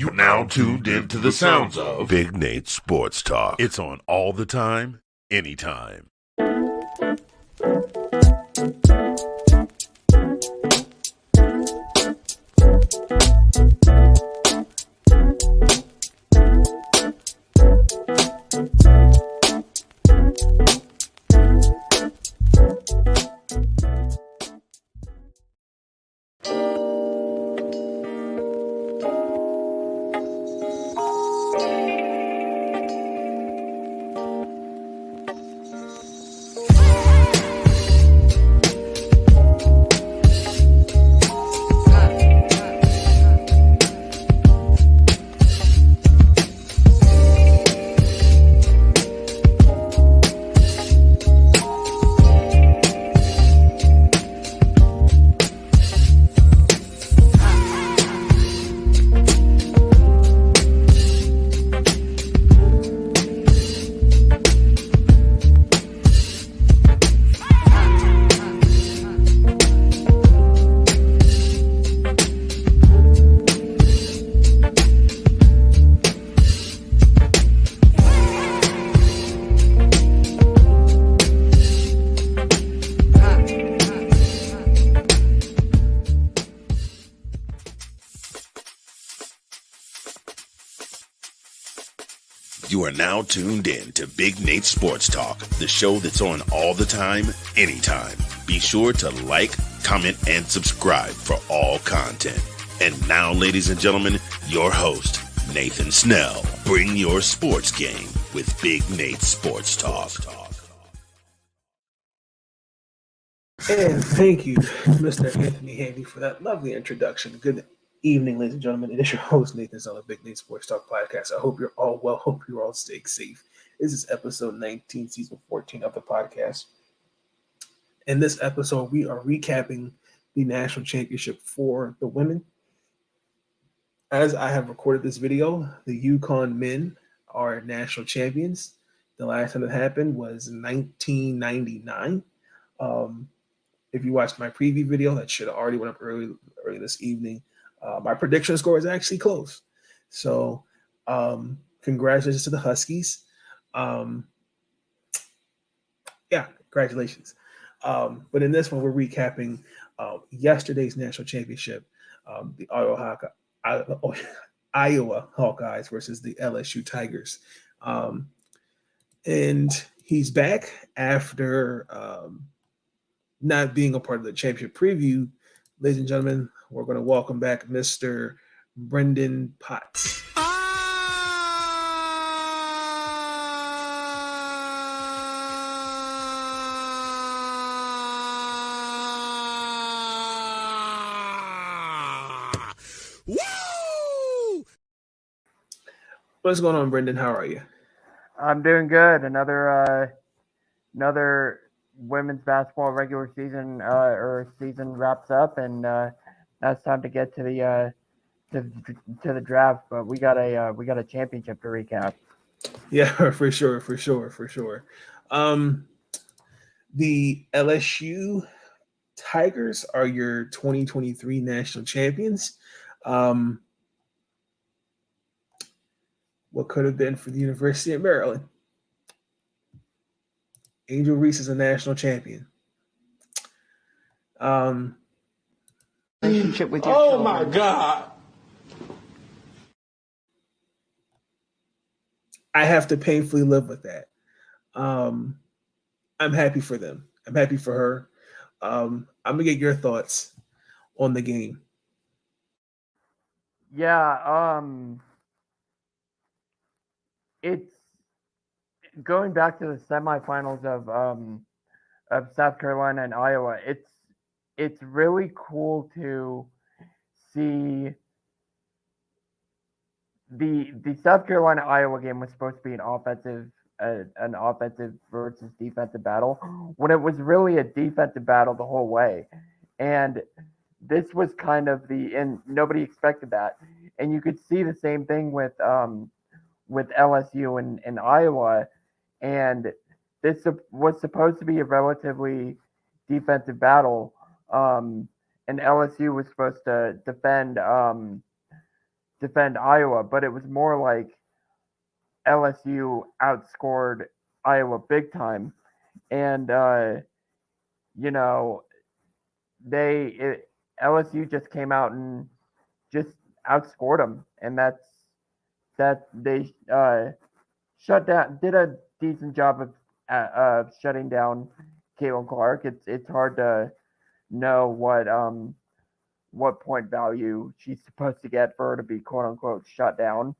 You now tuned into the sounds of Big Nate Sports Talk. It's on all the time, anytime. You are now tuned in to Big Nate Sports Talk, the show that's on all the time, anytime. Be sure to like, comment, and subscribe for all content. And now, ladies and gentlemen, your host, Nathan Snell. Bring your sports game with Big Nate Sports Talk. And thank you, Mr. Anthony Handy, for that lovely introduction. Good evening, ladies and gentlemen. It is your host, Nathan Snell of Big Nate Sports Talk Podcast. I hope you're all well. Hope you're all staying safe. This is episode 19, season 14 of the podcast. In this episode, we are recapping the national championship for the women. As I have recorded this video, the Yukon men are national champions. The last time it happened was 1999. If you watched my preview video, that should have already went up early this evening. My prediction score is actually close. So congratulations to the Huskies. Congratulations. But in this one, we're recapping yesterday's national championship, the Iowa Hawkeyes versus the LSU Tigers. And he's back after not being a part of the championship preview. Ladies and gentlemen, we're going to welcome back Mr. Brendan Potts. Woo! What's going on, Brendan? How are you? I'm doing good. Another women's basketball regular season season wraps up, and now it's time to get to the draft. But we got a championship to recap. Yeah, for sure. The LSU Tigers are your 2023 national champions. What could have been for the University of Maryland? Angel Reese is a national champion. Relationship with your children. My God. I have to painfully live with that. I'm happy for them. I'm happy for her. I'm gonna get your thoughts on the game. Yeah, it's going back to the semifinals of South Carolina and Iowa. It's really cool to see the South Carolina Iowa game was supposed to be an offensive versus defensive battle, when it was really a defensive battle the whole way. And this was kind of and nobody expected that. And you could see the same thing with LSU and Iowa. And this was supposed to be a relatively defensive battle. And LSU was supposed to defend defend Iowa, but it was more like LSU outscored Iowa big time, and you know LSU just came out and just outscored them, and that they shut down, did a decent job of shutting down Caitlin Clark. It's hard to know what point value she's supposed to get for her to be quote unquote shut down.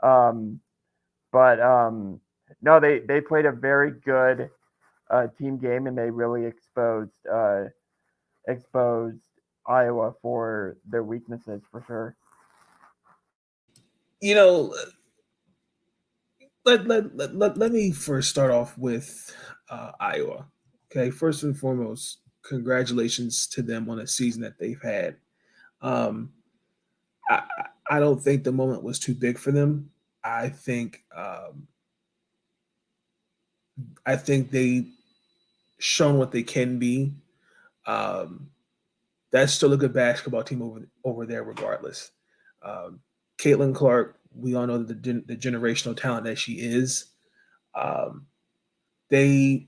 Um, but no, they played a very good team game, and they really exposed Iowa for their weaknesses for sure. You know, let me first start off with Iowa. Okay, first and foremost, congratulations to them on a season that they've had. Um, I, I don't think the moment was too big for them. I think I think they shown what they can be. Um, that's still a good basketball team over there, regardless. Um, Caitlin Clark, we all know the generational talent that she is. Um, they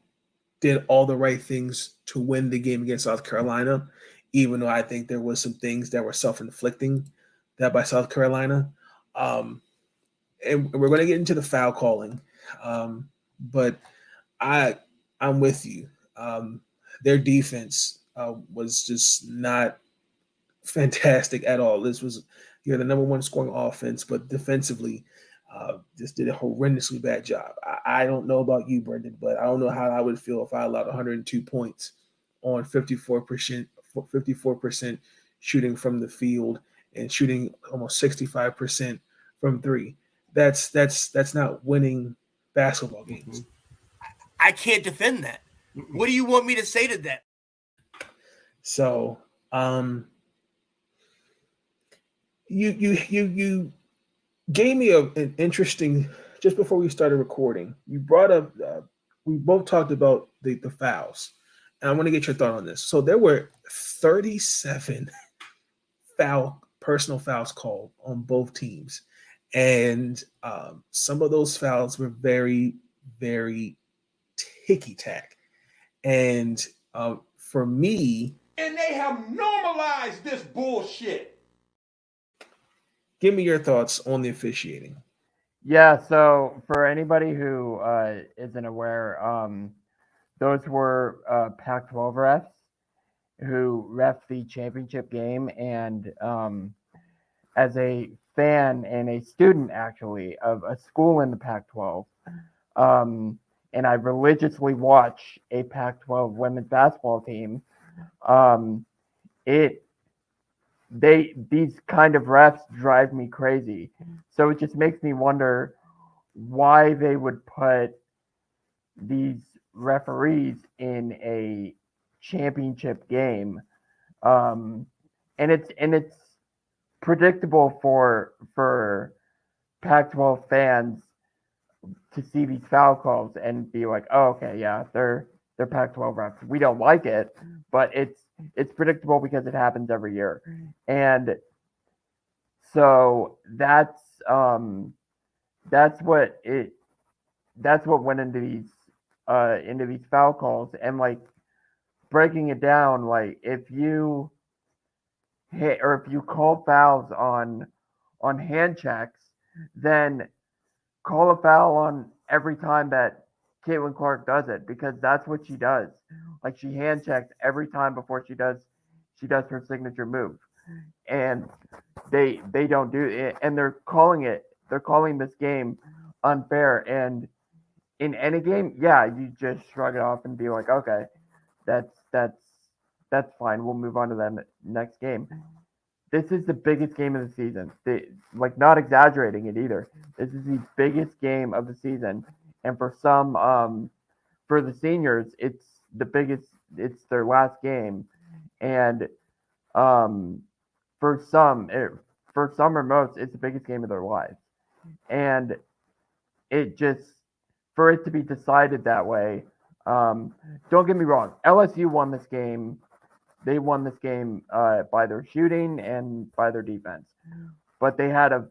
did all the right things to win the game against South Carolina, even though I think there was some things that were self-inflicting that by South Carolina. Um, and we're going to get into the foul calling, but I I'm with you. Their defense was just not fantastic at all. This was you're the number one scoring offense, but defensively, just did a horrendously bad job. I don't know about you, Brendan, but I don't know how I would feel if I allowed 102 points on 54% shooting from the field and shooting almost 65% from three. That's not winning basketball games. I can't defend that. What do you want me to say to that? So, you gave me an interesting. Just before we started recording, you brought up. We both talked about the fouls, and I want to get your thought on this. So there were 37 personal fouls called on both teams, and some of those fouls were very, very ticky tack. And for me, and they have normalized this bullshit. Give me your thoughts on the officiating. Yeah, so for anybody who isn't aware, those were Pac-12 refs who ref the championship game, and as a fan and a student actually of a school in the Pac-12, and I religiously watch a Pac-12 women's basketball team. These kind of refs drive me crazy. So it just makes me wonder why they would put these referees in a championship game. And it's predictable for Pac-12 fans to see these foul calls and be like, oh, okay, yeah, they're Pac-12 refs. We don't like it, but it's predictable because it happens every year. And so that's what went into these foul calls. And like breaking it down, like if you hit or if you call fouls on hand checks, then call a foul on every time that Caitlin Clark does it, because that's what she does. Like she hand checks every time before she does her signature move, and they don't do it, and they're calling this game unfair. And in any game, yeah, you just shrug it off and be like, okay, that's fine. We'll move on to the next game. This is the biggest game of the season. Like, not exaggerating it either. This is the biggest game of the season, and for the seniors, it's the biggest. It's their last game, and for some or most, it's the biggest game of their lives, and it just for it to be decided that way. Don't get me wrong. LSU won this game. They won this game by their shooting and by their defense. but they had a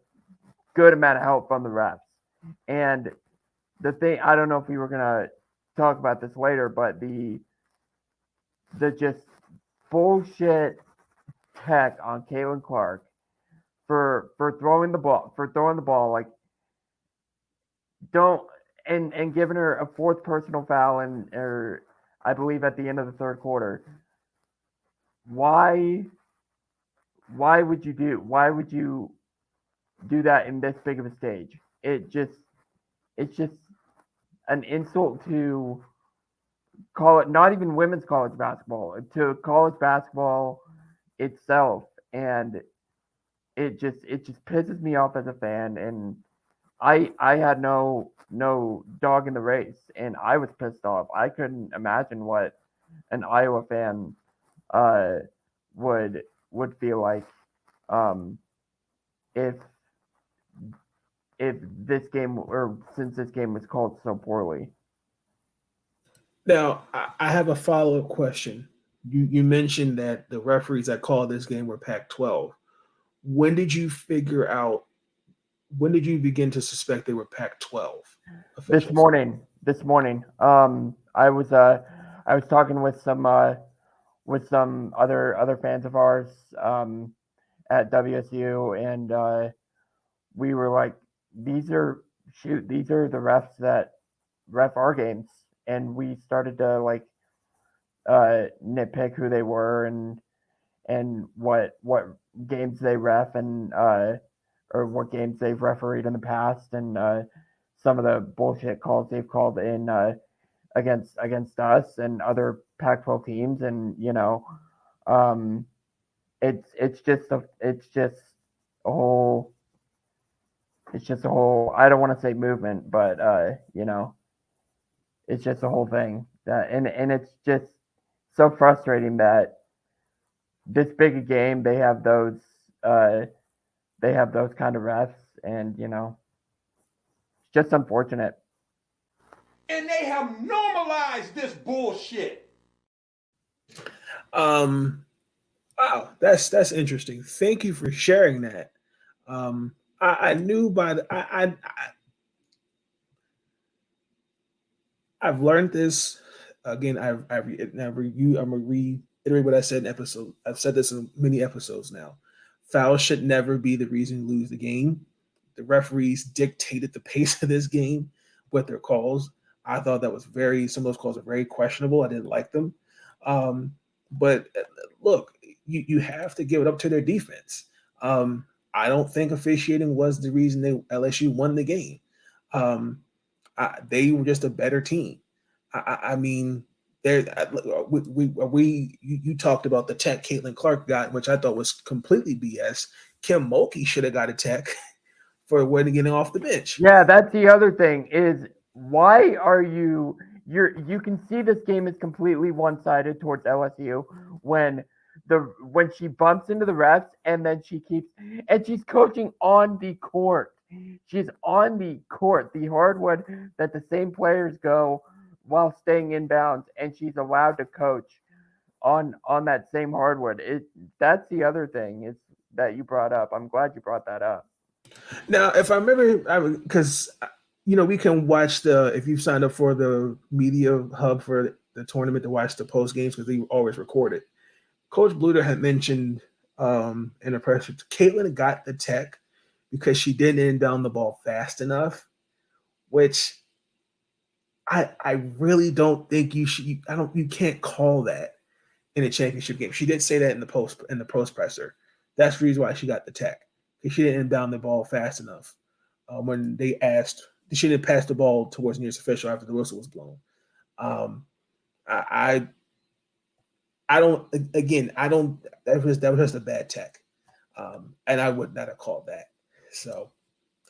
good amount of help from the refs. And the thing, I don't know if we were gonna talk about this later, but the just bullshit tech on Caitlin Clark for throwing the ball like don't and giving her a fourth personal foul or I believe at the end of the third quarter. Why would you do that in this big of a stage? It's just an insult to call it not even women's college basketball, to college basketball itself, and it just pisses me off as a fan. And I had no dog in the race, and I was pissed off. I couldn't imagine what an Iowa fan would feel like if this game, or since this game was called so poorly. Now, I have a follow-up question. You mentioned that the referees that called this game were Pac-12. When did you begin to suspect they were Pac-12 officials? This morning. I was talking with some other fans of ours at WSU, and we were like, these are the refs that ref our games, and we started to like nitpick who they were and what games they ref and or what games they've refereed in the past, and some of the bullshit calls they've called in against us and other Pac-12 teams, and it's just a whole I don't want to say movement, but it's just a whole thing that and it's just so frustrating that this big a game they have those kind of refs, and it's just unfortunate. And they have normalized this bullshit. Wow, that's interesting. Thank you for sharing that. I knew I've learned this again. I'm gonna reiterate what I said in episode. I've said this in many episodes now. Fouls should never be the reason you lose the game. The referees dictated the pace of this game with their calls. I thought that was some of those calls are very questionable. I didn't like them. But look, you have to give it up to their defense. I don't think officiating was the reason LSU won the game. They were just a better team. I mean, you talked about the tech Caitlin Clark got, which I thought was completely BS. Kim Mulkey should have got a tech for getting off the bench. Yeah, that's the other thing is why are you can see this game is completely one-sided towards LSU when she bumps into the refs, and then she's coaching on the court. She's on the court, the hardwood that the same players go while staying in bounds, and she's allowed to coach on that same hardwood. That's the other thing is that you brought up. I'm glad you brought that up. Now, if I remember, because we can watch if you've signed up for the media hub for the tournament to watch the post games, because they always record it. Coach Bluter had mentioned in a press, Caitlin got the tech because she didn't inbound the ball fast enough, which I really don't think you should. You can't call that in a championship game. She did say that in the post presser. That's the reason why she got the tech, because she didn't inbound the ball fast enough. When they asked, she didn't pass the ball towards the nearest official after the whistle was blown. I don't. Again, I don't. That was just a bad tech, and I would not have called that. So,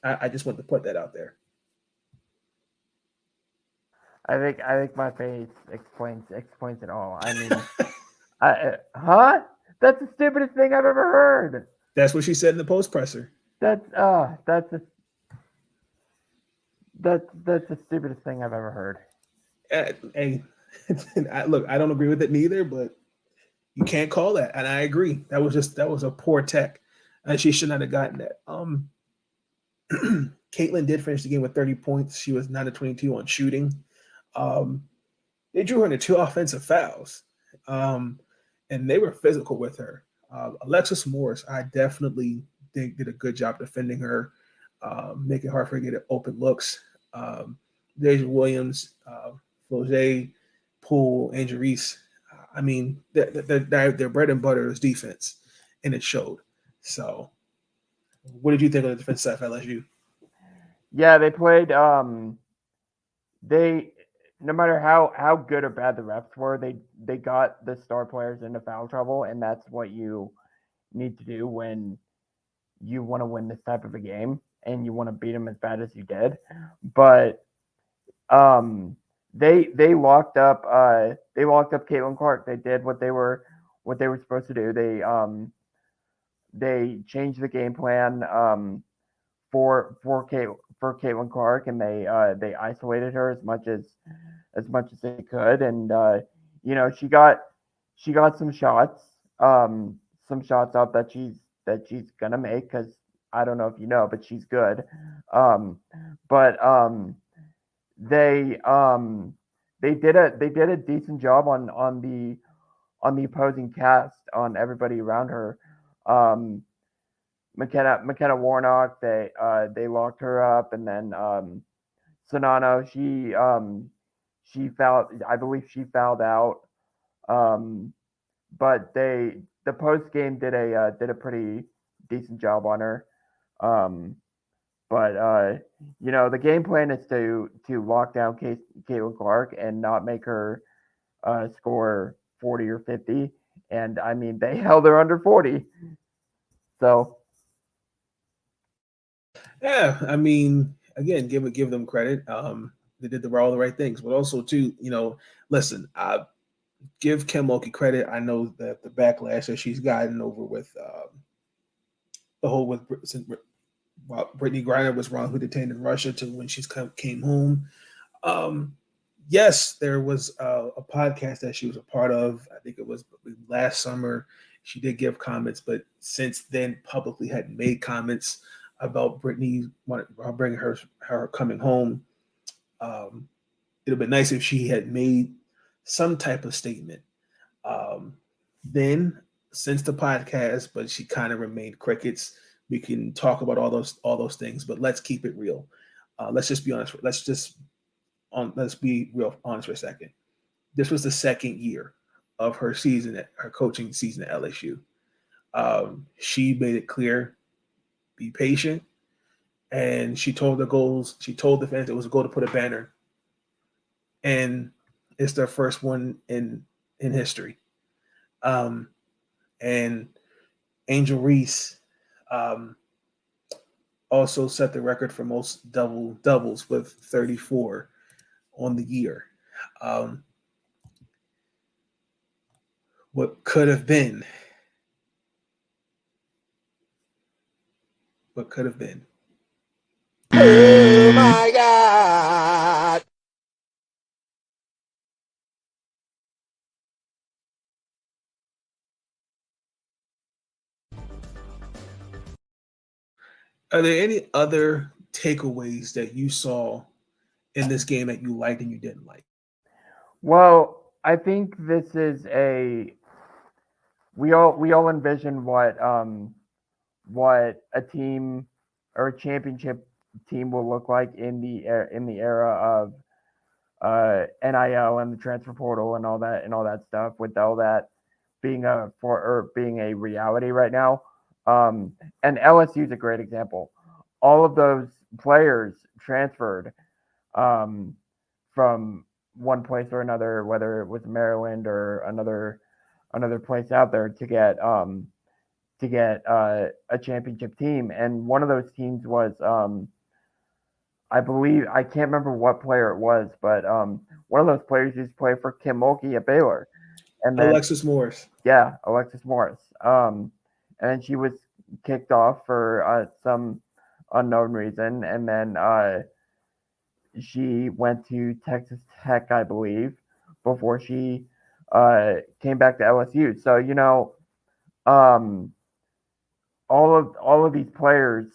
I just want to put that out there. I think my face explains it all. I mean, That's the stupidest thing I've ever heard. That's what she said in the post presser. That's the stupidest thing I've ever heard. Hey, look, I don't agree with it neither, but you can't call that, and I agree. That was a poor tech. and she should not have gotten that. Caitlin did finish the game with 30 points. She was 9 of 22 on shooting. Um, they drew her into 2 offensive fouls, and they were physical with her. Alexis Morris, I definitely think did a good job defending her, making hard for her to get open looks. Deja Williams, Floje, Poole, Angel Reese. I mean, their bread and butter is defense, and it showed. So, what did you think of the defense side of LSU? Yeah, they played. They no matter how good or bad the refs were, they got the star players into foul trouble, and that's what you need to do when you want to win this type of a game and you want to beat them as bad as you did. But they locked up Caitlin Clark. They did what they were supposed to do. They changed the game plan for Caitlin Clark, and they isolated her as much as they could, and she got some shots up that she's gonna make, because I don't know if you know, but she's good. But they did a decent job on the opposing cast, on everybody around her. McKenna Warnock, they locked her up, and then Sonano, she fouled. I believe she fouled out. But the post game did a pretty decent job on her. But the game plan is to lock down Caitlin Clark and not make her score 40 or 50. And I mean, they held her under 40. So Yeah, I mean, again, give them credit. They did all the right things, but also too, listen, I give Kim Mulkey credit. I know that the backlash that she's gotten over with the whole with since Brittany Griner was wrongly detained in Russia to when she's came home. Yes, there was a podcast that she was a part of. I think it was last summer. She did give comments, but since then publicly hadn't made comments about Brittany bringing her coming home. It would have been nice if she had made some type of statement. Then since the podcast, but she kind of remained crickets. We can talk about all those things, but let's keep it real. Let's just be honest. Let's be real honest for a second. This was the second year of her coaching season at LSU. She made it clear, be patient, and she told the fans it was a goal to put a banner, and it's their first one in history. And Angel Reese also set the record for most doubles with 34 on the year. What could have been? What could have been? Oh my God. Are there any other takeaways that you saw in this game that you liked and you didn't like? well, I think this is we all envision what a team or a championship team will look like in the era of NIL and the transfer portal and all that stuff, with all that being a reality right now. And LSU is a great example. All of those players transferred from one place or another, whether it was Maryland or another place out there, to get a championship team. And one of those teams was I believe, I can't remember what player it was, but one of those players used to play for Kim Mulkey at Baylor. And then, Alexis Morris. Yeah, Alexis Morris. And then she was kicked off for some unknown reason, and then she went to Texas Tech, I believe, before she came back to LSU. So um, all of these players,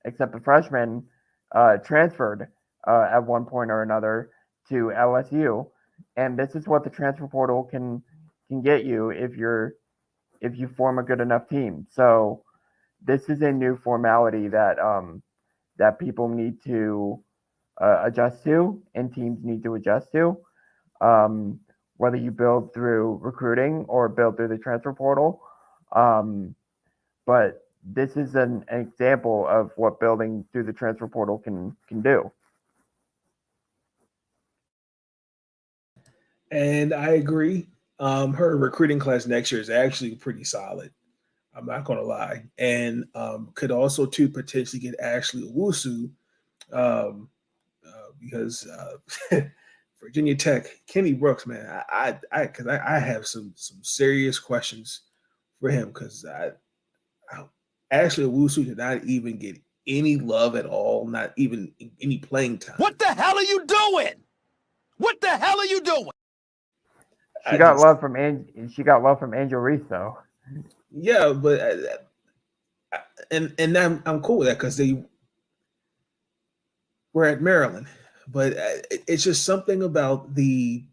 except the freshmen, transferred at one point or another to LSU, and this is what the transfer portal can get you if you form a good enough team. So this is a new formality that people need to adjust to, and teams need to adjust to. Whether you build through recruiting or build through the transfer portal, but this is an example of what building through the transfer portal can do. And I agree. Her recruiting class next year is actually pretty solid. I'm not going to lie, and could also too potentially get Ashley Owusu, because Virginia Tech, Kenny Brooks, man, I have some serious questions for him because Ashley Owusu did not even get any love at all, not even any playing time. What the hell are you doing? What the hell are you doing? She got love from Angel Reese though. Yeah, but and I'm cool with that because they were at Maryland, but it's just something about the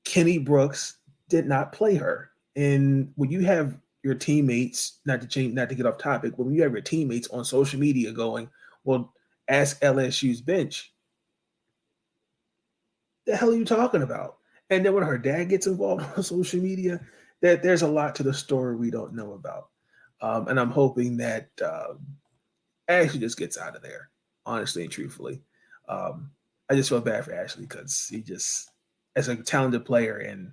Kenny Brooks did not play her, and when you have your teammates, not to get off topic, but when you have your teammates on social media going, well, ask LSU's bench, the hell are you talking about? And then when her dad gets involved on social media, that there's a lot to the story we don't know about. And I'm hoping that Ashley just gets out of there, honestly and truthfully. Um, I just feel bad for Ashley because he just, as a talented player, and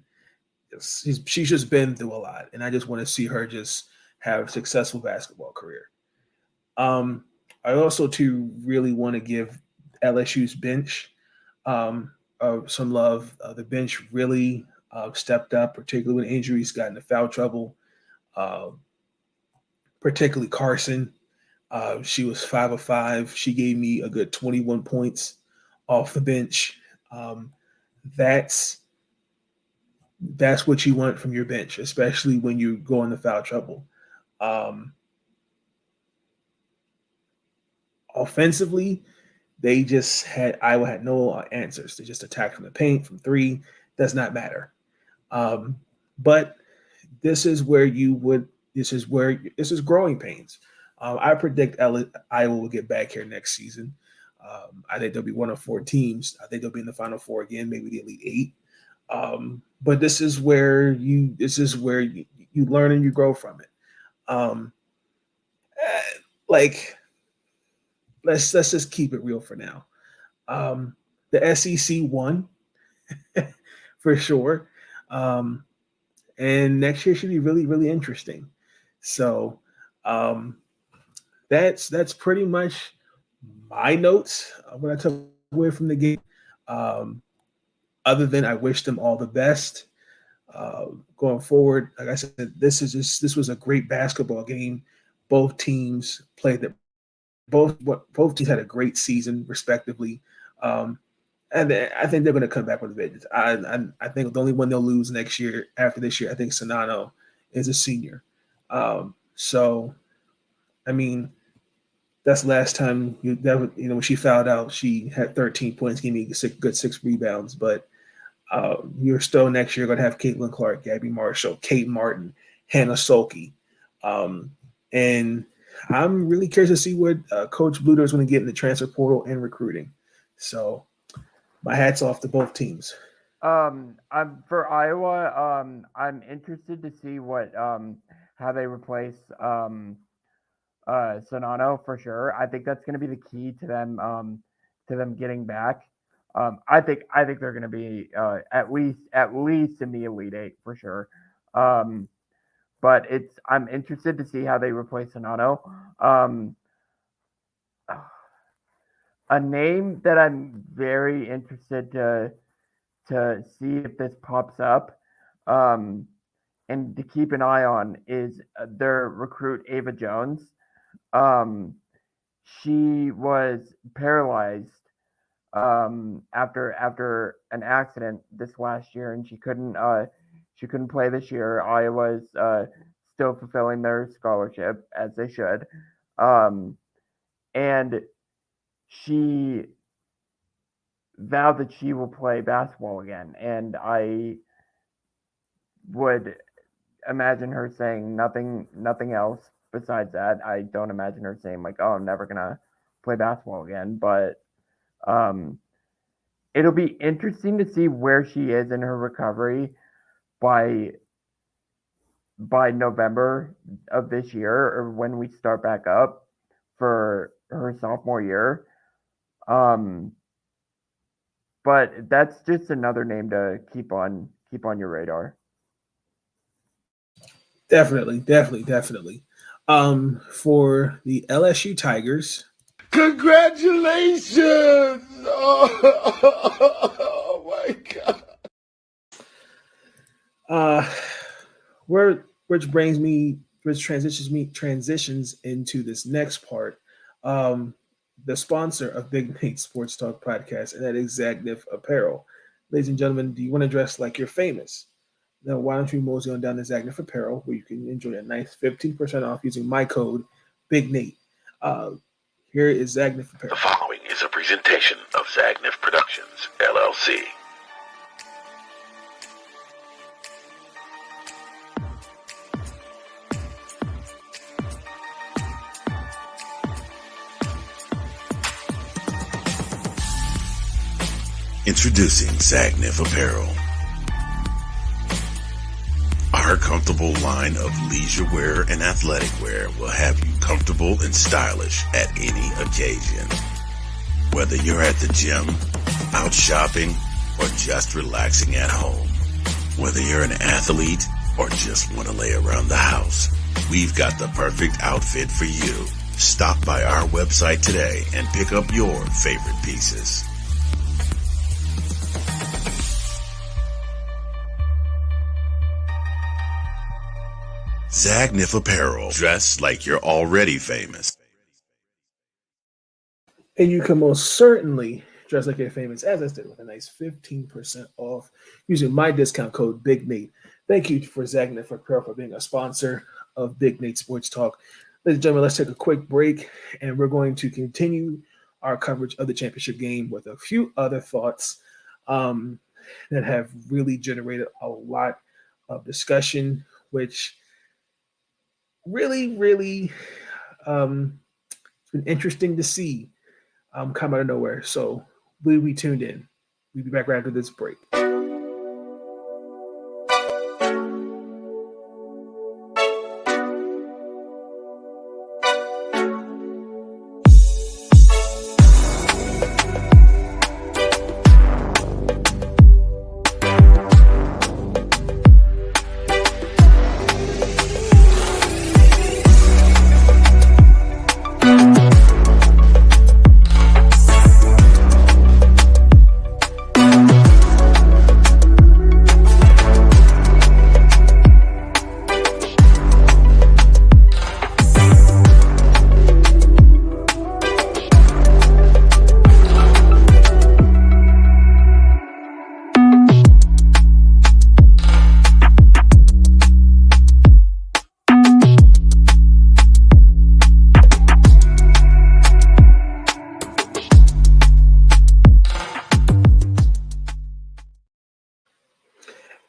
she's just been through a lot. And I just want to see her just have a successful basketball career. Um, I also too really want to give LSU's bench some love. The bench really stepped up, particularly when injuries got into foul trouble. Uh, particularly Carson. She was 5 of 5. She gave me a good 21 points off the bench. Um, that's what you want from your bench, especially when you go into foul trouble. Um, Offensively, Iowa had no answers. They just attacked from the paint, from three. Does not matter. But this is where this is growing pains. I predict Iowa will get back here next season. I think they'll be one of 4 teams. I think they'll be in the Final Four again, maybe the Elite Eight. But this is where you learn and you grow from it. Like let's just keep it real for now. The SEC won for sure. And next year should be really, really interesting. So that's pretty much my notes what I took away from the game. Other than I wish them all the best going forward. Like I said, this was a great basketball game. Both teams played that. Both teams had a great season, respectively. And I think they're going to come back with a vengeance. I think the only one they'll lose next year, after this year, I think Sonano is a senior. So, I mean, that's the last time when she fouled out, she had 13 points, gave me good 6 rebounds. But you're still next year going to have Caitlin Clark, Gabby Marshall, Kate Martin, Hannah Solke. And I'm really curious to see what Coach Bluder is going to get in the transfer portal and recruiting. So my hat's off to both teams. I'm for Iowa. I'm interested to see what how they replace Sonano for sure. I think that's going to be the key to them getting back. I think they're going to be at least in the Elite Eight for sure. But I'm interested to see how they replace Sonano. A name that I'm very interested to see if this pops up, and to keep an eye on is their recruit Ava Jones. She was paralyzed after an accident this last year, and she couldn't play this year. Iowa's still fulfilling their scholarship as they should. And she vowed that she will play basketball again. And I would imagine her saying nothing else besides that. I don't imagine her saying like, "Oh, I'm never gonna play basketball again." But it'll be interesting to see where she is in her recovery by November of this year, or when we start back up for her sophomore year. But that's just another name to keep on your radar. Definitely. For the LSU Tigers, Congratulations! Oh my God. Which transitions into this next part. The sponsor of Big Nate Sports Talk Podcast, and that is Zagnif Apparel. Ladies and gentlemen, do you want to dress like you're famous? Then why don't you mosey on down to Zagnif Apparel, where you can enjoy a nice 15% off using my code Big Nate. Here is Zagnif Apparel. The following is a presentation of Zagnif Productions, LLC. Introducing Zagnif Apparel. Our comfortable line of leisure wear and athletic wear will have you comfortable and stylish at any occasion. Whether you're at the gym, out shopping, or just relaxing at home. Whether you're an athlete or just want to lay around the house, we've got the perfect outfit for you. Stop by our website today and pick up your favorite pieces. Zagnif Apparel. Dress like you're already famous. And you can most certainly dress like you're famous, as I said, with a nice 15% off using my discount code Big Nate. Thank you for Zagnif Apparel for being a sponsor of Big Nate Sports Talk. Ladies and gentlemen, let's take a quick break, and we're going to continue our coverage of the championship game with a few other thoughts that have really generated a lot of discussion, which really, it's been interesting to see come out of nowhere. So we'll be tuned in. We'll be back right after this break.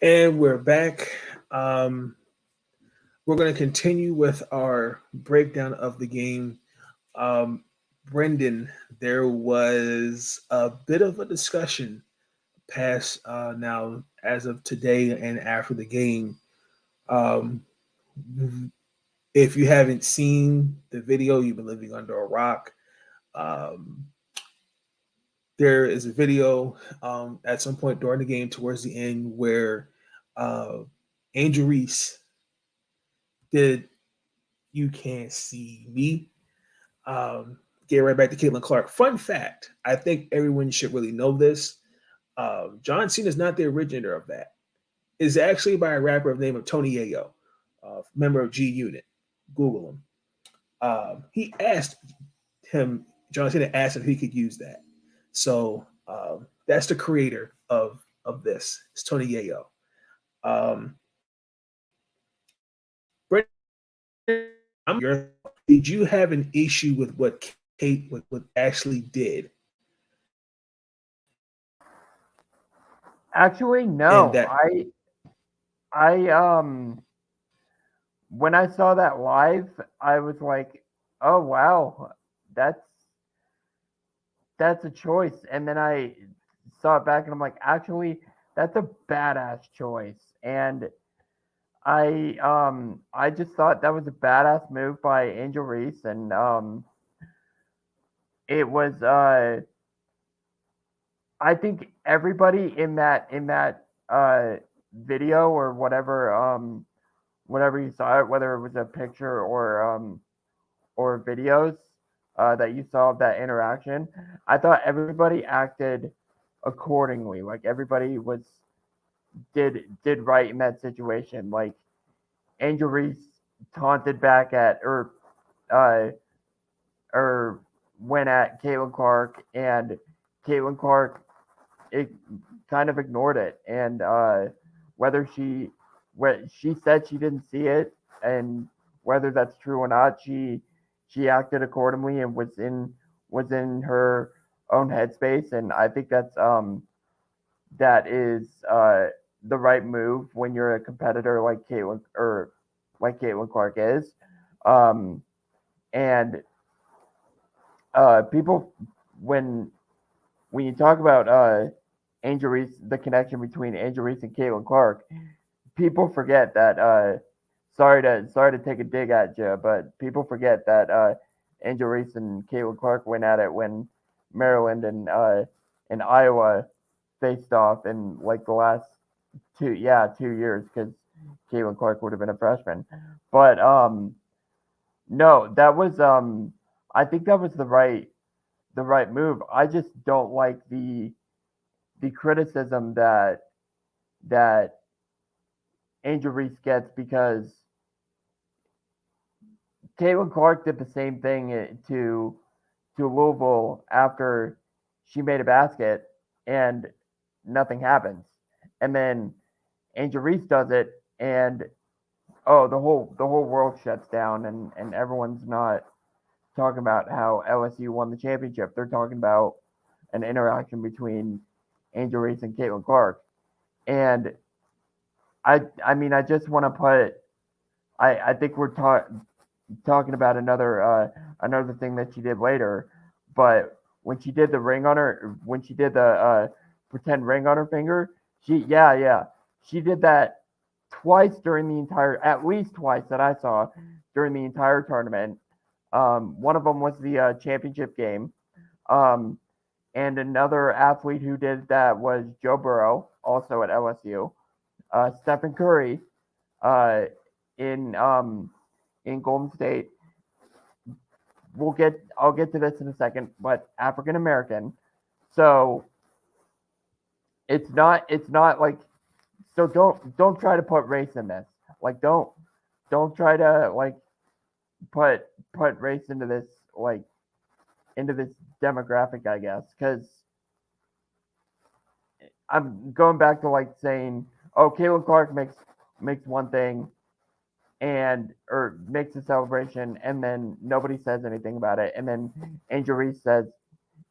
And we're back. We're going to continue with our breakdown of the game. Brendan, there was a bit of a discussion past now as of today and after the game. If you haven't seen the video, you've been living under a rock. There is a video at some point during the game towards the end where Angel Reese did "You Can't See Me." Get right back to Caitlin Clark. Fun fact, I think everyone should really know this. John Cena is not the originator of that. It's actually by a rapper of the name of Tony Yayo, member of G Unit. Google him. John Cena asked if he could use that. So that's the creator of this. It's Tony Yayo. Did you have an issue with what what Ashley did? Actually, And no. that I when I saw that live, I was like, "Oh wow, that's a choice." And then I saw it back, and I'm like, "Actually, that's a badass choice." And I just thought that was a badass move by Angel Reese, and it was I think everybody in that video or whatever you saw it, whether it was a picture or videos that you saw of that interaction, I thought everybody acted accordingly. Like everybody did right in that situation. Like Angel Reese taunted back at uh or went at Caitlin Clark, and Caitlin Clark it kind of ignored it, and whether she said she didn't see it, and whether that's true or not, she acted accordingly and was in her own headspace, and I think that is the right move when you're a competitor like Caitlin Clark is, um, and people when you talk about Angel Reese, the connection between Angel Reese and Caitlin Clark, people forget that. Sorry to take a dig at you, but people forget that Angel Reese and Caitlin Clark went at it when Maryland and Iowa faced off in like the last 2 years, because Caitlin Clark would have been a freshman. But no, that was I think that was the right move. I just don't like the criticism that Angel Reese gets, because Caitlin Clark did the same thing to Louisville after she made a basket and nothing happens, and then Angel Reese does it, and the whole world shuts down, and everyone's not talking about how LSU won the championship. They're talking about an interaction between Angel Reese and Caitlin Clark. And I mean, I just want to put. I think we're talking about another thing that she did later, but when she did the pretend ring on her finger, she did that twice during at least twice that I saw during the entire tournament. One of them was the championship game. Um, and another athlete who did that was Joe Burrow, also at LSU. Stephen Curry, uh, in Golden State. I'll get to this in a second, but African American. So it's not like, so don't try to put race in this. Like don't try to like put race into this, like into this demographic, I guess, because I'm going back to like saying, oh, Caitlin Clark makes one thing and or makes a celebration, and then nobody says anything about it, and then Angel Reese does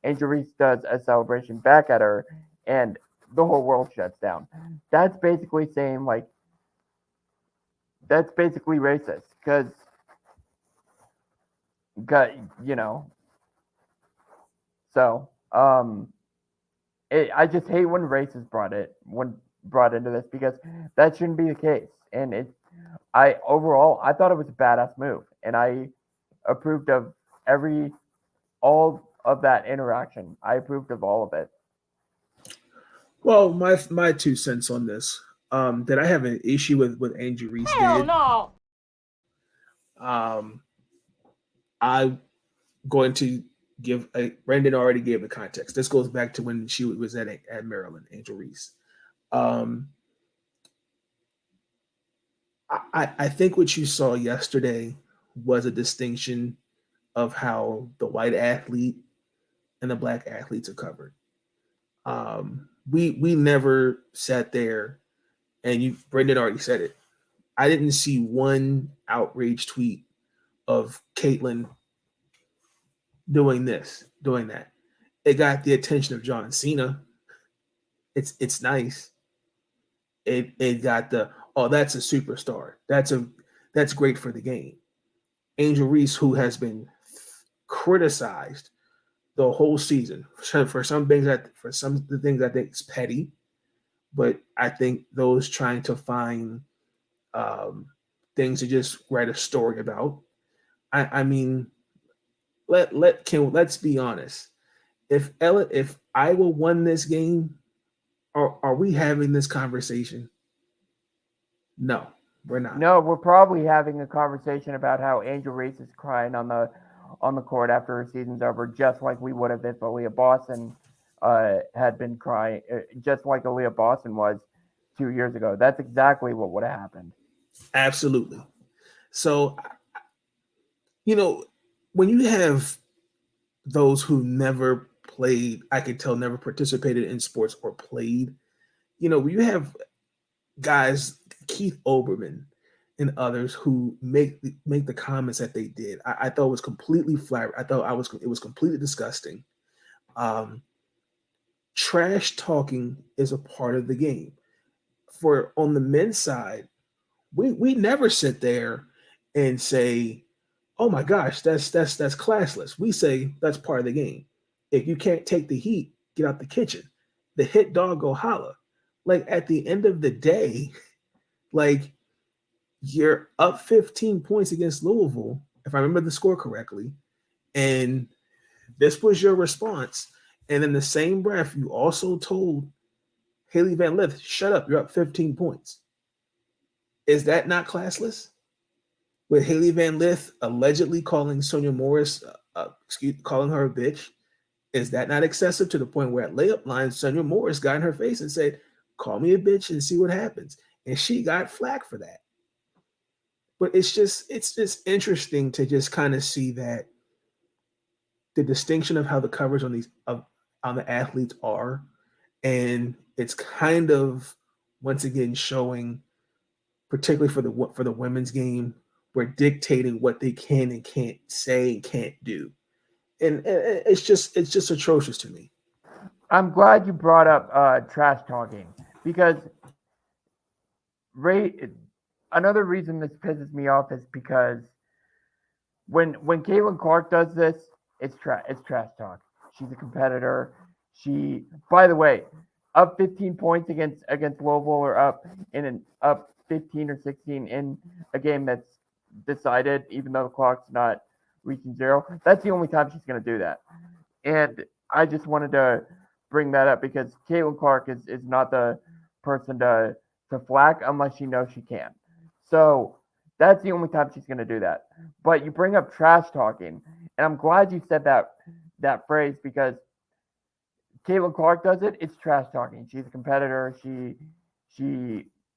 a celebration back at her, and the whole world shuts down. That's basically saying like that's basically racist, because you know. So I just hate when race is brought into this, because that shouldn't be the case. And I thought it was a badass move, and I approved of all of that interaction. I approved of all of it. Well, my 2 cents on this. That I have an issue with what Angel Reese did. No. I'm going to give Brendan already gave the context. This goes back to when she was at Maryland, Angel Reese. I think what you saw yesterday was a distinction of how the white athlete and the black athletes are covered. We never sat there, and Brendan already said it. I didn't see one outrage tweet of Caitlyn doing this, doing that. It got the attention of John Cena. It's nice. It got the, oh, that's a superstar. That's great for the game. Angel Reese, who has been criticized the whole season for some things, the things I think is petty, but I think those trying to find things to just write a story about. I mean, let's be honest. If Iowa won this game, are we having this conversation? No, we're not. No, we're probably having a conversation about how Angel Reese is crying on the court after her season's over, just like we would have if Aaliyah Boston had been crying, just like Aaliyah Boston was 2 years ago. That's exactly what would have happened. Absolutely. So, when you have those who never played, I could tell never participated in sports or played, when you have guys, Keith Olbermann and others who make the comments that they did, I thought it was completely flat. I thought it was completely disgusting. Trash talking is a part of the game. For on the men's side, we never sit there and say, "Oh my gosh, that's classless." We say that's part of the game. If you can't take the heat, get out the kitchen. The hit dog go holla. Like at the end of the day, like you're up 15 points against Louisville, if I remember the score correctly, and this was your response. And in the same breath, you also told Haley Van Lith, "Shut up, you're up 15 points." Is that not classless? With Haley Van Lith allegedly calling Sonia Morris, calling her a bitch, is that not excessive to the point where at layup line, Sonia Morris got in her face and said, "Call me a bitch and see what happens," and she got flack for that. But it's just interesting to just kind of see that the distinction of how the covers on the athletes are, and it's kind of once again showing, particularly for the women's game, we're dictating what they can and can't say and can't do, and it's just atrocious to me. I'm glad you brought up trash talking, because another reason this pisses me off is because when Caitlin Clark does this, it's trash talk. She's a competitor. She, by the way, up 15 points against Louisville, or up 15 or 16 in a game that's decided, even though the clock's not reaching zero. That's the only time she's going to do that. And I just wanted to bring that up because Caitlin Clark is not the person to flack unless she knows she can. So that's the only time she's going to do that. But you bring up trash talking, and I'm glad you said that phrase, because Caitlin Clark does it. It's trash talking. She's a competitor. She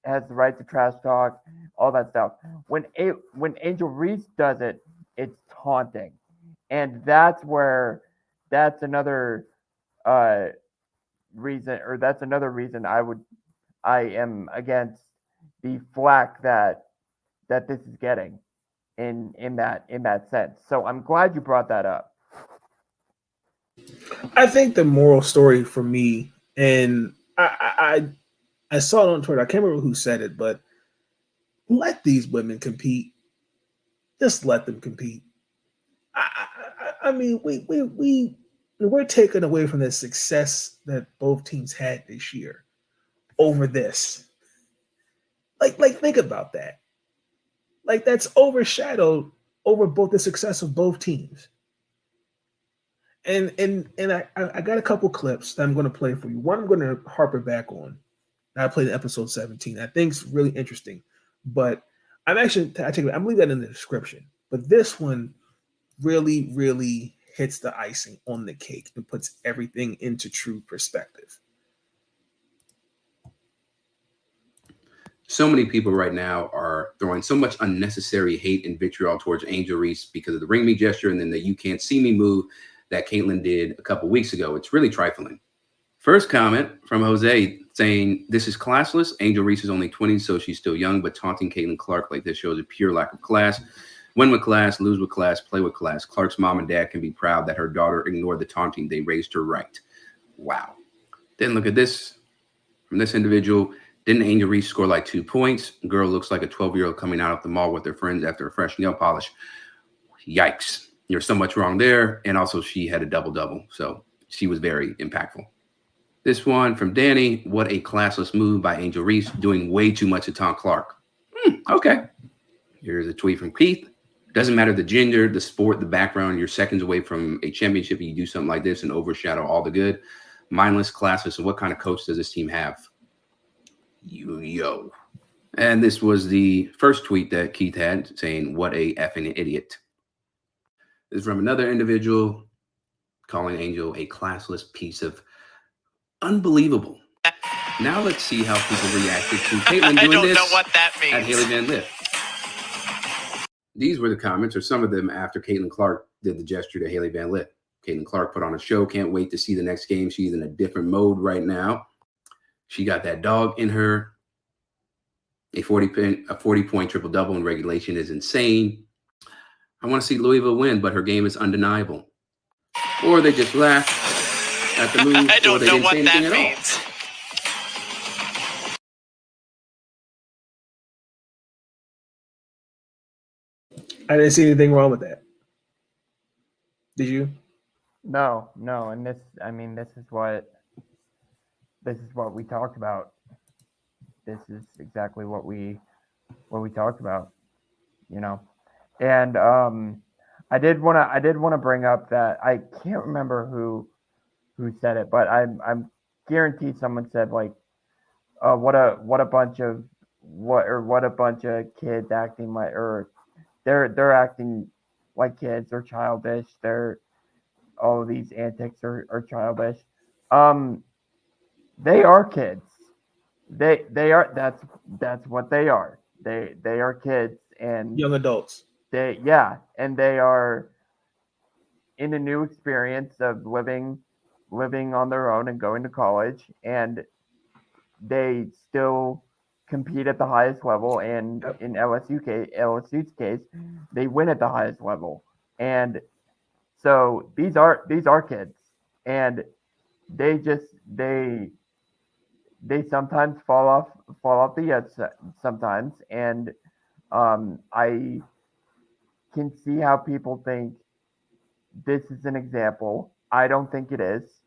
has the right to trash talk, all that stuff. When Angel Reese does it, it's taunting, and that's another reason I am against the flack that this is getting in that sense. So I'm glad you brought that up. I think the moral story for me, and I saw it on Twitter, I can't remember who said it, but let these women compete. Just let them compete. I mean, we're taken away from the success that both teams had this year over this. Like think about that. Like that's overshadowed over both the success of both teams. And I got a couple clips that I'm going to play for you. One I'm going to harper back on. I played in episode 17. I think it's really interesting, but I'm leaving that in the description. But this one really, really hits the icing on the cake and puts everything into true perspective. So many people right now are throwing so much unnecessary hate and vitriol towards Angel Reese because of the ring me gesture and then the "you can't see me" move that Caitlyn did a couple weeks ago. It's really trifling. First comment from Jose saying, "This is classless. Angel Reese is only 20, so she's still young, but taunting Caitlin Clark like this shows a pure lack of class." Win with class, lose with class, play with class. Clark's mom and dad can be proud that her daughter ignored the taunting. They raised her right. Wow. Then look at this from this individual. Didn't Angel Reese score like 2 points? Girl looks like a 12-year-old coming out of the mall with her friends after a fresh nail polish. Yikes. There's so much wrong there. And also she had a double-double. So she was very impactful. This one from Danny. What a classless move by Angel Reese, doing way too much to taunt Clark. Okay. Here's a tweet from Keith. Doesn't matter the gender, the sport, the background. You're seconds away from a championship. You do something like this and overshadow all the good. Mindless, classless. And what kind of coach does this team have? Yo. And this was the first tweet that Keith had saying, what a effing idiot. This is from another individual calling Angel a classless piece of unbelievable. Now let's see how people reacted to Caitlin doing this know what that means. At Haley Van Lith. These were the comments, or some of them, after Caitlin Clark did the gesture to Haley Van Lith. Caitlin Clark put on a show. Can't wait to see the next game. She's in a different mode right now. She got that dog in her. A 40-point triple-double in regulation is insane. I want to see Louisville win, but her game is undeniable. Or they just laugh at the move. I don't know what that means. I didn't see anything wrong with that. Did you? No, and this is what we talked about. This is exactly what we talked about, you know. And I did want to bring up that I can't remember who said it, but I'm guaranteed someone said like, what a bunch of kids acting like, or they're acting like kids. They're childish. All of these antics are childish. They are kids. They are. That's what they are. They are kids and young adults. And they are in a new experience of living on their own and going to college, and they still compete at the highest level. And in LSU's case, they win at the highest level. And so these are kids, and they sometimes fall off the edge sometimes, and I can see how people think this is an example. I don't think it is,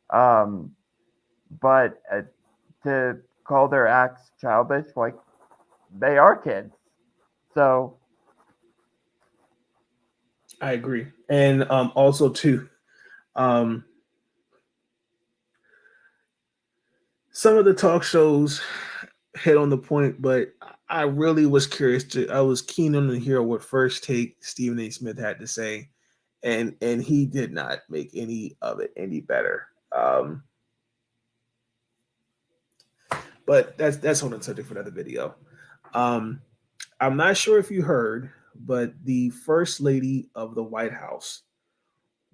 but to call their acts childish, like, they are kids. So I agree, and also too, some of the talk shows hit on the point, but I really was curious I was keen on to hear what First Take Stephen A. Smith had to say, and he did not make any of it any better. But that's on the subject for another video. I'm not sure if you heard, but the First Lady of the White House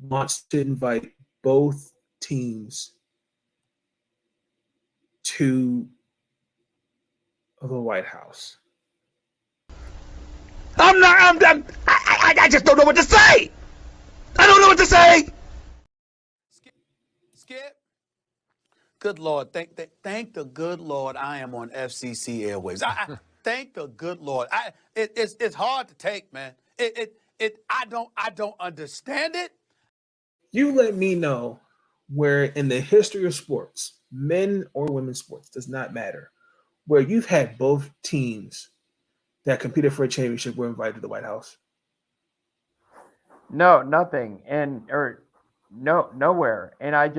wants to invite both teams to the White House. I just don't know what to say. I don't know what to say. Skip. Good Lord, thank the good Lord I am on FCC Airwaves. I thank the good Lord. It's hard to take, man. I don't understand it. You let me know where in the history of sports, men or women's sports, does not matter, where you've had both teams that competed for a championship were invited to the White House. No, nothing, nowhere. And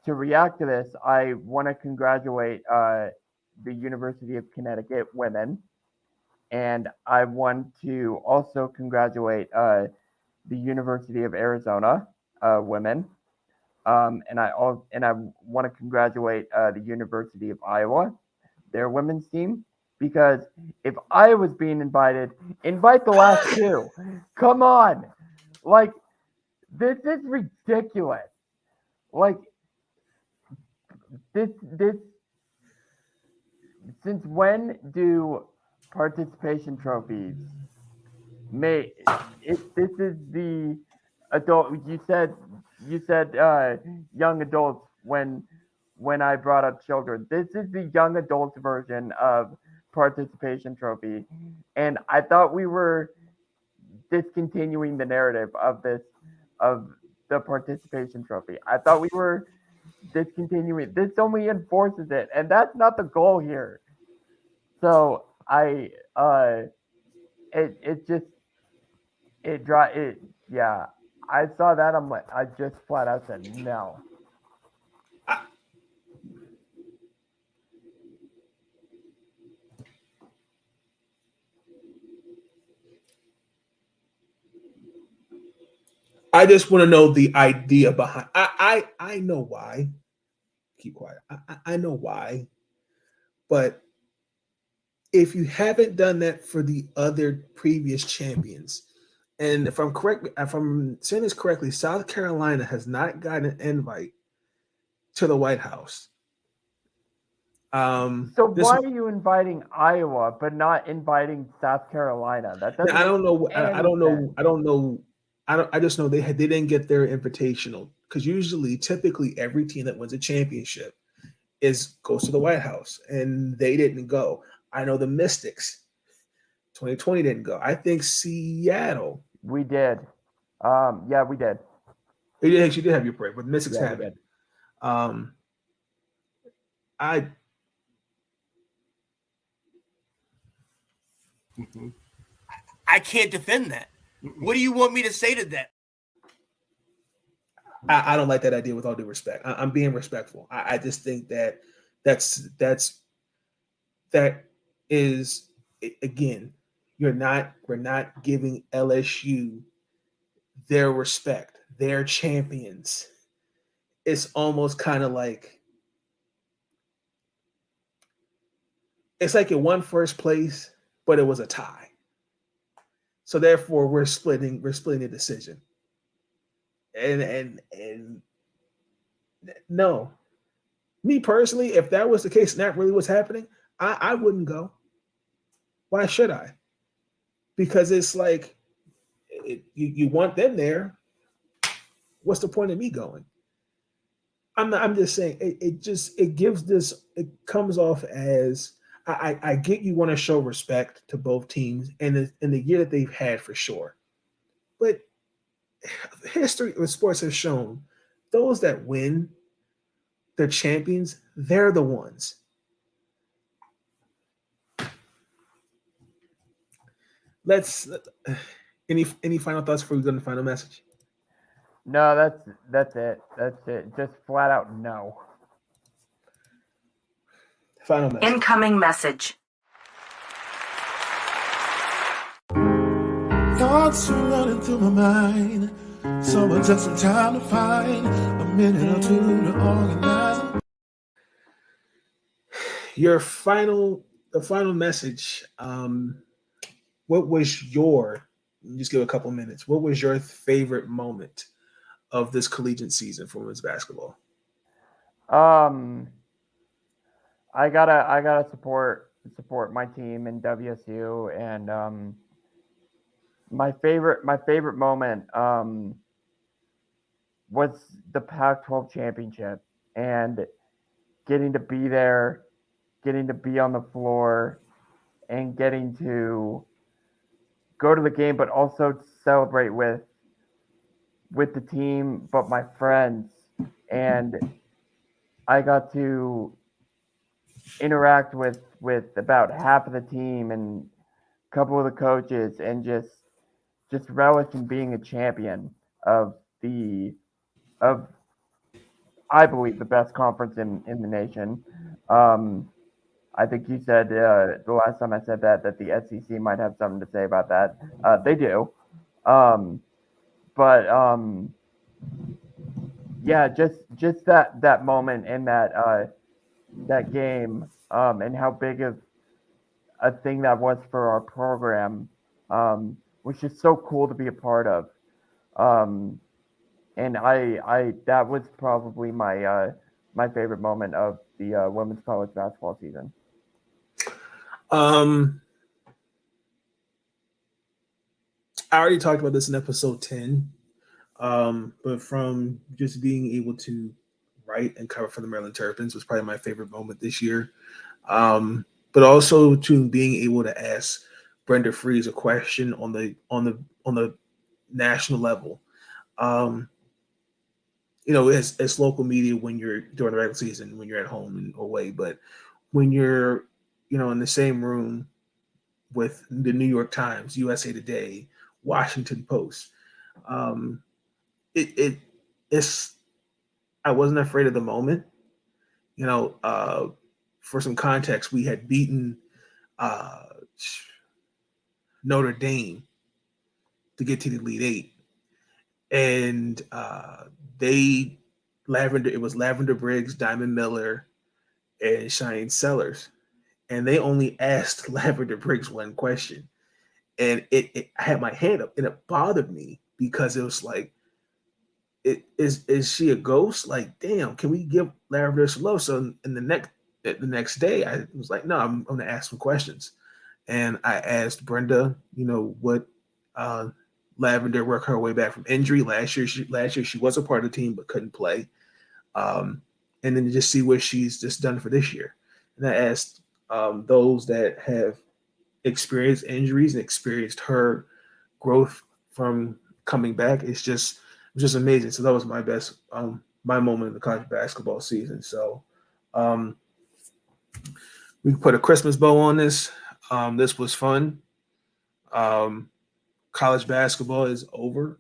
to react to this, I want to congratulate the University of Connecticut women, and I want to also congratulate the University of Arizona women, and I want to congratulate the University of Iowa, their women's team, because if I was being invited, invite the last two. Come on, like, this is ridiculous. Like, this since when do participation trophies. This is the adult. You said young adults when I brought up children. This is the young adults version of participation trophy, and I thought we were discontinuing the narrative of the participation trophy. I thought we were discontinuing. This only enforces it, and that's not the goal here. So yeah. I saw that. I'm like, I just flat out said no. I just want to know the idea behind. I know why. Keep quiet. I know why, but if you haven't done that for the other previous champions, and if I'm saying this correctly, South Carolina has not gotten an invite to the White House. So why are you inviting Iowa but not inviting South Carolina? That doesn't. I don't know. I don't know. sense. I don't know. I just know they didn't get their invitational because typically every team that wins a championship goes to the White House, and they didn't go. I know the Mystics, 2020 didn't go. I think Seattle. We did. Yeah, we did. You did have your parade, but the Mystics Yeah, haven't. I can't defend that. What do you want me to say to that? I don't like that idea with all due respect. I'm being respectful. I just think that that is, again, we're not giving LSU their respect, their champions. It's almost kind of like it's like it won first place, but it was a tie. So therefore, we're splitting the decision. And no, me personally, if that was the case and that really was happening, I wouldn't go. Why should I? Because it's like you want them there. What's the point of me going? I'm just saying it comes off as I get you want to show respect to both teams and in the year that they've had for sure. But history of sports has shown those that win, the champions, they're the ones. Any final thoughts before we go to the final message? No, that's it. That's it. Just flat out no. Final message. Incoming message. Thoughts are running through my mind. Someone took some time to find a minute or two to organize them. The final message. What was just give a couple minutes. What was your favorite moment of this collegiate season for women's basketball? I gotta support my team in WSU, and my favorite moment was the Pac-12 championship and getting to be there, getting to be on the floor, and getting to go to the game, but also celebrate with the team, but my friends, and I got to interact with about half of the team and a couple of the coaches, and just relish in being a champion of I believe the best conference in the nation. I think you said the last time I said that the SEC might have something to say about that. They do. Yeah, just that moment in that game, and how big of a thing that was for our program, was just so cool to be a part of. And I that was probably my my favorite moment of the women's college basketball season. I already talked about this in episode 10, but from just being able to write and cover for the Maryland Terrapins was probably my favorite moment this year. But also to being able to ask Brenda Freeze a question on the national level. As local media when you're during the regular season, when you're at home and away, but when you're, in the same room with the New York Times, USA Today, Washington Post, it's I wasn't afraid of the moment. For some context, we had beaten Notre Dame to get to the Elite Eight, and it was Lavender Briggs, Diamond Miller, and Cheyenne Sellers, and they only asked Lavender Briggs one question, and I had my hand up, and it bothered me because it was like, is she a ghost? Like, damn, can we give Lavender some love? So in the next day, I was like, no, I'm going to ask some questions, and I asked Brenda, what Lavender worked her way back from injury last year. She was a part of the team but couldn't play, and then just see what she's just done for this year. And I asked those that have experienced injuries and experienced her growth from coming back. It was just amazing. So that was my best, my moment in the college basketball season. So we put a Christmas bow on this. This was fun. College basketball is over.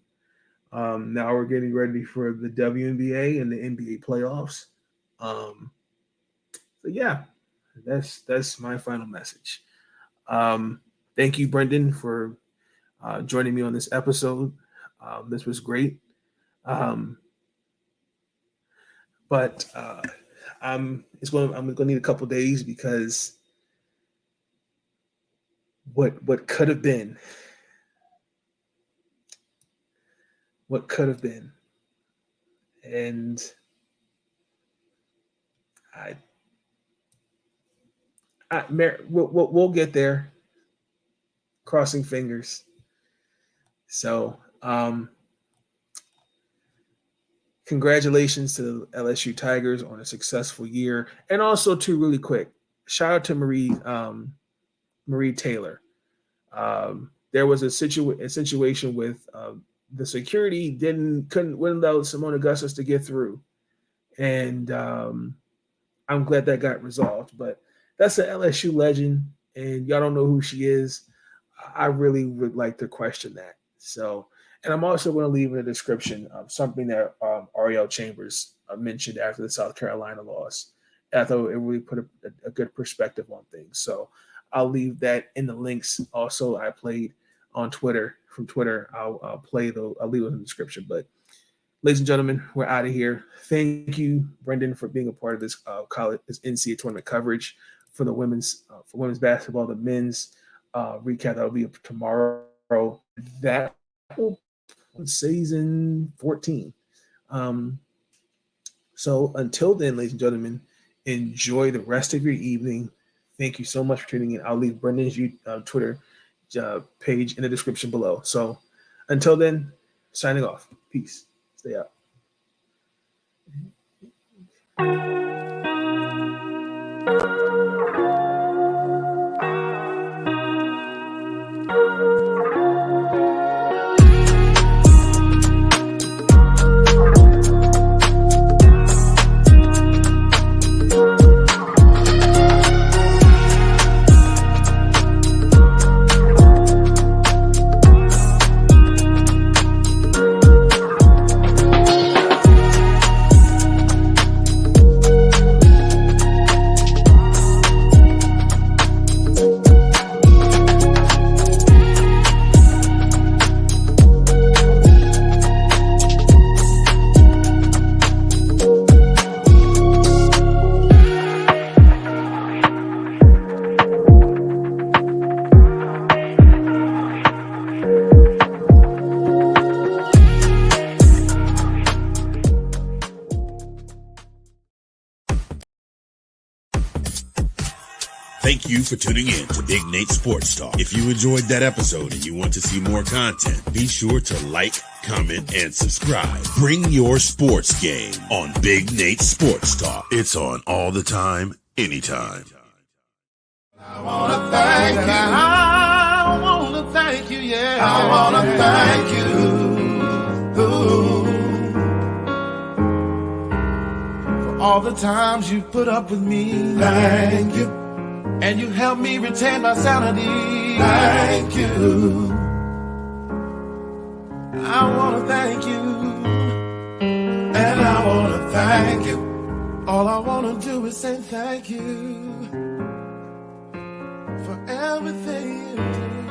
Now we're getting ready for the WNBA and the NBA playoffs. So yeah, that's my final message. Thank you, Brendan, for joining me on this episode. This was great. But I'm going to need a couple days because what could have been. What could have been, and we'll get there. Crossing fingers. So, congratulations to the LSU Tigers on a successful year, and also to really quick shout out to Marie Taylor. There was a situation with the security wouldn't allow Simone Augustus to get through, and I'm glad that got resolved. But that's an LSU legend, and y'all don't know who she is. I really would like to question that. So, and I'm also going to leave in the description something that Ariel Chambers mentioned after the South Carolina loss. I thought it really put a good perspective on things. So I'll leave that in the links. Also, I played on Twitter. From Twitter, I'll leave it in the description. But ladies and gentlemen, we're out of here. Thank you, Brendan, for being a part of this this NCAA tournament coverage for the women's basketball. The men's recap that'll be tomorrow. That will season 14. So until then, ladies and gentlemen, enjoy the rest of your evening. Thank you so much for tuning in. I'll leave Brendan's Twitter page in the description below. So until then, signing off. Peace. Stay out. Thank you for tuning in to Big Nate Sports Talk. If you enjoyed that episode and you want to see more content, be sure to like, comment, and subscribe. Bring your sports game on Big Nate Sports Talk. It's on all the time, anytime. I want to thank you. I want to thank you, yeah. I want to thank you. Ooh. For all the times you put up with me. Thank you. And you helped me retain my sanity. Thank you. I want to thank you. And I want to thank you. All I want to do is say thank you for everything you do.